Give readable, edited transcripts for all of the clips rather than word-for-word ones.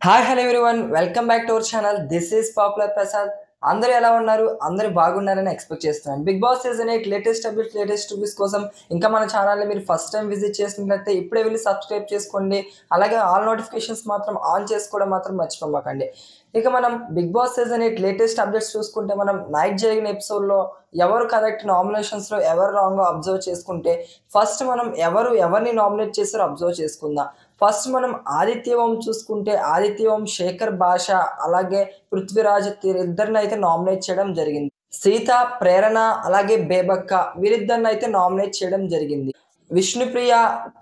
Hi hello everyone welcome back to our channel. This is popular Prasad. అందరూ ఎలా ఉన్నారు? అందరూ బాగున్నారని ఎక్స్పెక్ట్ చేస్తున్నాను. Bigg Boss season 8 latest updates, latest reviews కోసం ఇంకా మన ఛానల్ని మీరు ఫస్ట్ టైం విజిట్ చేసినట్లయితే ఇప్పుడే వెళ్ళి సబ్స్క్రైబ్ చేసుకోండి. అలాగే ఆల్ నోటిఫికేషన్స్ మాత్రం ఆన్ చేసుకోవడం మాత్రం మర్చిపోమాకండి. ఇక మనం Bigg Boss season 8 latest updates చూసుకుంటే మనం నైట్ జరిగిన ఎపిసోడ్లో ఎవరు కరెక్ట్, నామినేషన్స్లో ఎవరు రాంగో అబ్జర్వ్ చేసుకుంటే ఫస్ట్ మనం ఎవరిని నామినేట్ చేస్తారో అబ్జర్వ్ చేసుకుందాం. ఫస్ట్ మనం ఆదిత్య ఓం చూసుకుంటే ఆదిత్య ఓం, శేఖర్ భాష అలాగే పృథ్వీరాజ్ ఇద్దరిని అయితే నామినేట్ చేయడం జరిగింది. సీత, ప్రేరణ అలాగే బేబక్క వీరిద్దరిని అయితే నామినేట్ చేయడం జరిగింది. విష్ణుప్రియ,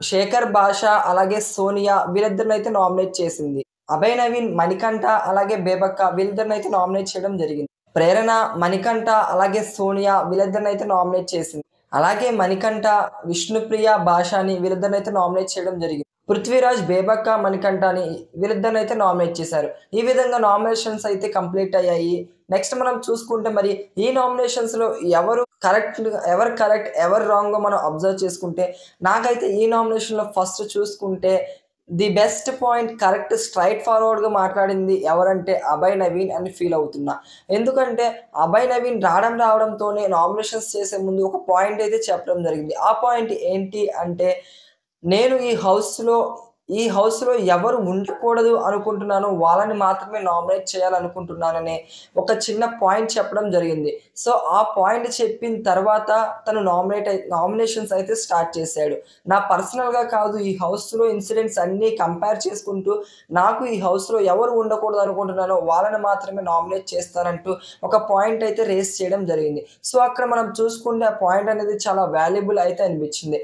శేఖర్ భాష అలాగే సోనియా వీరిద్దరిని అయితే నామినేట్ చేసింది. అభయ్ నవీన్, మణికంఠ అలాగే బేబక్క వీరిద్దరిని అయితే నామినేట్ చేయడం జరిగింది. ప్రేరణ, మణికంఠ అలాగే సోనియా వీరిద్దరిని అయితే నామినేట్ చేసింది. అలాగే మణికంఠ, విష్ణుప్రియ, భాషని వీరిద్దరిని అయితే నామినేట్ చేయడం జరిగింది. పృథ్వీరాజ్, బేబక్క, మణికంఠని వీరిద్దరిని అయితే నామినేట్ చేశారు. ఈ విధంగా నామినేషన్స్ అయితే కంప్లీట్ అయ్యాయి. నెక్స్ట్ మనం చూసుకుంటే మరి ఈ నామినేషన్స్లో ఎవరు కరెక్ట్ ఎవరు రాంగో మనం అబ్జర్వ్ చేసుకుంటే నాకైతే ఈ నామినేషన్లో ఫస్ట్ చూసుకుంటే the best point correct straight ఫార్వర్డ్గా మాట్లాడింది ఎవరంటే అభయ్ నవీన్ అని ఫీల్ అవుతున్నా. ఎందుకంటే అభయ్ నవీన్ రావడంతోనే నామినేషన్స్ చేసే ముందు ఒక పాయింట్ అయితే చెప్పడం జరిగింది. ఆ పాయింట్ ఏంటి అంటే, నేను ఈ హౌస్‌లో ఎవరు ఉండకూడదు అనుకుంటున్నానో వాళ్ళని మాత్రమే నామినేట్ చేయాలనుకుంటున్నాననే ఒక చిన్న పాయింట్ చెప్పడం జరిగింది. సో, ఆ పాయింట్ చెప్పిన తర్వాత తను నామినేషన్స్ అయితే స్టార్ట్ చేశాడు. నా పర్సనల్‌గా కాదు, ఈ హౌస్‌లో ఇన్సిడెంట్స్ అన్నీ కంపేర్ చేసుకుంటూ నాకు ఈ హౌస్‌లో ఎవరు ఉండకూడదు అనుకుంటున్నానో వాళ్ళని మాత్రమే నామినేట్ చేస్తానంటూ ఒక పాయింట్ అయితే రేజ్ చేయడం జరిగింది. సో, అక్కడ మనం చూసుకుంటే ఆ పాయింట్ అనేది చాలా వాల్యుబుల్ అయితే అనిపించింది.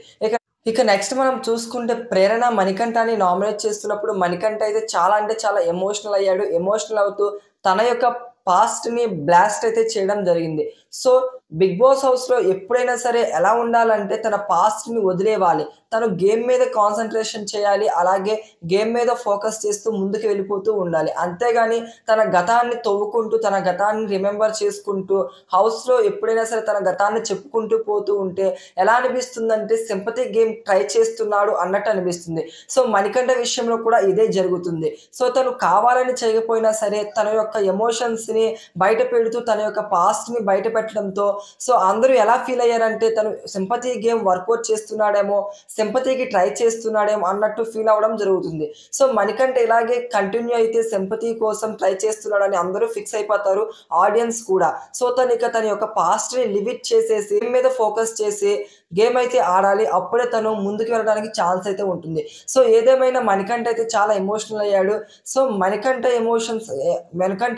ఇక నెక్స్ట్ మనం చూసుకుంటే ప్రేరణ మణికంఠని నామినేట్ చేస్తున్నప్పుడు మణికంఠ అయితే చాలా అంటే చాలా ఎమోషనల్ అయ్యాడు. ఎమోషనల్ అవుతూ తన యొక్క పాస్ట్‌ని బ్లాస్ట్ అయితే చేయడం జరిగింది. సో, బిగ్ బాస్ హౌస్‌లో ఎప్పుడైనా సరే ఎలా ఉండాలంటే తన పాస్ట్‌ని వదిలేవాలి. తను గేమ్ మీద కాన్సంట్రేషన్ చేయాలి. అలాగే గేమ్ మీద ఫోకస్ చేస్తూ ముందుకు వెళ్ళిపోతూ ఉండాలి. అంతేగాని తన గతాన్ని తవ్వుకుంటూ, తన గతాన్ని రిమెంబర్ చేసుకుంటూ హౌస్‌లో ఎప్పుడైనా సరే తన గతాన్ని చెప్పుకుంటూ పోతూ ఉంటే ఎలా అనిపిస్తుందంటే సింపతి గేమ్ ట్రై చేస్తున్నాడు అన్నట్టు అనిపిస్తుంది. సో, మణికంఠ విషయంలో కూడా ఇదే జరుగుతుంది. సో, తను కావాలని చేయకపోయినా సరే తన యొక్క ఎమోషన్స్‌ని బయట పెడుతూ తన యొక్క పాస్ట్‌ని బయట పెట్టడంతో సో, అందరూ ఎలా ఫీల్ అయ్యారంటే తను సింపతి గేమ్ వర్కౌట్ చేస్తున్నాడేమో, సింపతికి ట్రై చేస్తున్నాడేమో అన్నట్టు ఫీల్ అవ్వడం జరుగుతుంది. సో, మణికంఠ ఇలాగే కంటిన్యూ అయితే సింపతి కోసం ట్రై చేస్తున్నాడని అందరూ ఫిక్స్ అయిపోతారు, ఆడియన్స్ కూడా. సో, తన యొక్క పాస్ట్‌ని లివ్ ఇట్ చేసేసి గేమ్ మీద ఫోకస్ చేసి గేమ్ అయితే ఆడాలి. అప్పుడే తను ముందుకు వెళ్ళడానికి ఛాన్స్ అయితే ఉంటుంది. సో, ఏదేమైనా మణికంఠ అయితే చాలా ఎమోషనల్ అయ్యాడు. సో, మణికంఠ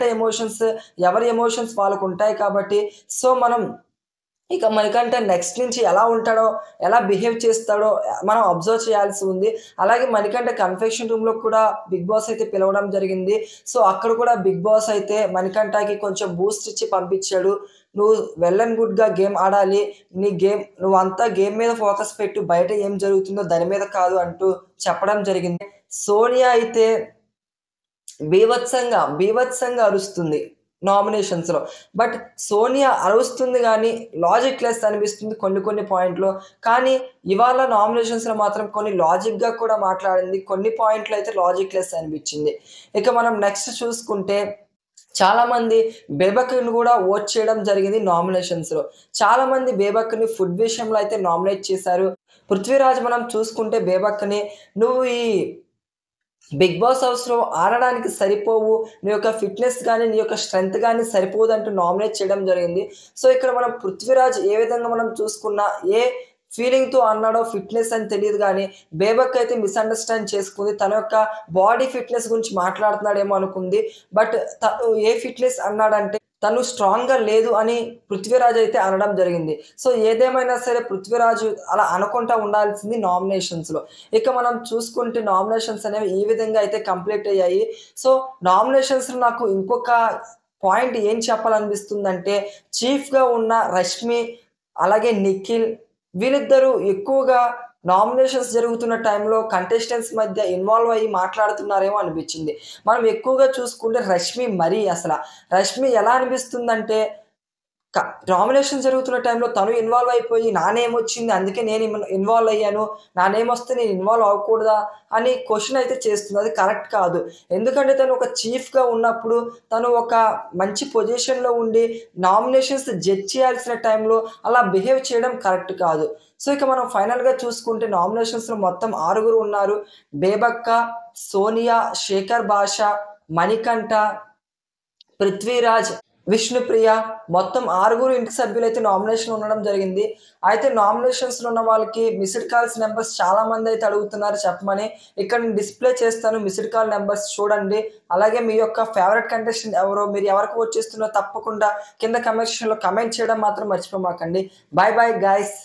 ఎమోషన్స్ ఎవరి ఎమోషన్స్ వాళ్ళకుంటాయి కాబట్టి సో, ఇక మణికంఠ నెక్స్ట్ నుంచి ఎలా ఉంటాడో, ఎలా బిహేవ్ చేస్తాడో మనం అబ్జర్వ్ చేయాల్సి ఉంది. అలాగే మణికంఠ కన్ఫెక్షన్ రూమ్‌లో కూడా బిగ్ బాస్ అయితే పిలవడం జరిగింది. సో, అక్కడ కూడా బిగ్ బాస్ అయితే మణికంఠకి కొంచెం బూస్ట్ ఇచ్చి పంపించాడు. "నువ్వు వెల్ అండ్ గుడ్‌గా గేమ్ ఆడాలి. నువ్వంతా గేమ్ మీద ఫోకస్ పెట్టు. బయట ఏం జరుగుతుందో దాని మీద కాదు" అంటూ చెప్పడం జరిగింది. సోనియా అయితే బీభత్సంగా అరుస్తుంది నామినేషన్స్‌లో. బట్ సోనియా అరుస్తుంది గానీ, లాజిక్ లెస్ అనిపిస్తుంది కొన్ని పాయింట్‌లో. కానీ ఇవాళ నామినేషన్స్‌లో మాత్రం కొన్ని లాజిక్‌గా కూడా మాట్లాడింది. కొన్ని పాయింట్‌లో అయితే లాజిక్ లెస్ అనిపిచ్చింది. ఇక మనం నెక్స్ట్ చూసుకుంటే చాలామంది బేబక్‌ని గూడా ఓట్ చేయడం జరిగింది నామినేషన్స్‌లో. చాలామంది బేబక్‌ని ఫుడ్ విషయంలో అయితే నామినేట్ చేశారు. పృథ్వీరాజ్ మనం చూసుకుంటే బేబక్‌ని "నువ్వు ఈ బిగ్ బాస్ హౌస్‌లో ఆడడానికి సరిపోవు. నీ యొక్క ఫిట్‌నెస్ గాని, నీ యొక్క స్ట్రెంత్ గాని సరిపోదంటూ నామినేట్ చేయడం జరిగింది. సో, ఇక్కడ మనం పృథ్వీరాజ్ ఏ విధంగా మనం చూసుకున్నా, ఏ ఫీలింగ్‌తో అన్నాడో ఫిట్‌నెస్ అని తెలీదు గానీ, బేబక్ అయితే మిస్‌అండర్‌స్టాండ్ చేసుకుంది. తన యొక్క బాడీ ఫిట్‌నెస్ గురించి మాట్లాడుతున్నాడేమో అనుకుంది. బట్ తను ఏ ఫిట్‌నెస్ అన్నాడంటే, తను స్ట్రాంగ్‌గా లేదు అని పృథ్వీరాజ్ అయితే అనడం జరిగింది. సో, ఏదేమైనా సరే పృథ్వీరాజు అలా అనకుండా ఉండాల్సింది నామినేషన్స్‌లో. ఇక మనం చూసుకుంటే నామినేషన్స్ అనేవి ఈ విధంగా అయితే కంప్లీట్ అయ్యాయి. సో, నామినేషన్స్‌లో నాకు ఇంకొక పాయింట్ ఏం చెప్పాలనిపిస్తుందంటే, చీఫ్‌గా ఉన్న రష్మి, అలాగే నిఖిల్ వీళ్ళిద్దరూ ఎక్కువగా నామినేషన్స్ జరుగుతున్న టైంలో కంటెస్టెంట్స్ మధ్య ఇన్వాల్వ్ అయ్యి మాట్లాడుతున్నారేమో అనిపించింది. మనం ఎక్కువగా చూసుకుంటే రష్మి ఎలా అనిపిస్తుందంటే క నామినేషన్ జరుగుతున్న టైంలో తను ఇన్వాల్వ్ అయిపోయి నా నేమ్ వచ్చింది. అందుకే నేను ఇన్వాల్వ్ అయ్యాను. నా నేమ్ వస్తే నేను ఇన్వాల్వ్ అవ్వకూడదా? అని క్వెషన్ అయితే చేస్తుంది. అది కరెక్ట్ కాదు. ఎందుకంటే తను ఒక చీఫ్‌గా ఉన్నప్పుడు తను ఒక మంచి పొజిషన్‌లో ఉండి నామినేషన్స్ జడ్జ్ చేయాల్సిన టైంలో అలా బిహేవ్ చేయడం కరెక్ట్ కాదు. సో, ఇక మనం ఫైనల్‌గా చూసుకుంటే నామినేషన్స్‌లో మొత్తం 6 ఉన్నారు. బేబక్క, సోనియా, శేఖర్ భాష, మణికంఠ, పృథ్వీరాజ్, విష్ణుప్రియ మొత్తం 6 ఇంటి సభ్యులైతే నామినేషన్‌లో ఉండడం జరిగింది. అయితే నామినేషన్స్‌లో ఉన్న వాళ్ళకి మిస్డ్ కాల్స్ నంబర్స్ చాలా మందైతే అడుగుతున్నారు చెప్పమని. ఇక్కడ నేను డిస్‌ప్లే చేస్తాను మిస్డ్ కాల్ నంబర్స్ చూడండి. అలాగే మీ యొక్క ఫేవరెట్ కంటెస్టెంట్ ఎవరో, మీరు ఎవరికి ఓట్ చేస్తున్నారో తప్పకుండా కింద కామెంట్ సెక్షన్‌లో కామెంట్ చేయడం మాత్రం మర్చిపోమాకండి. By bye guys.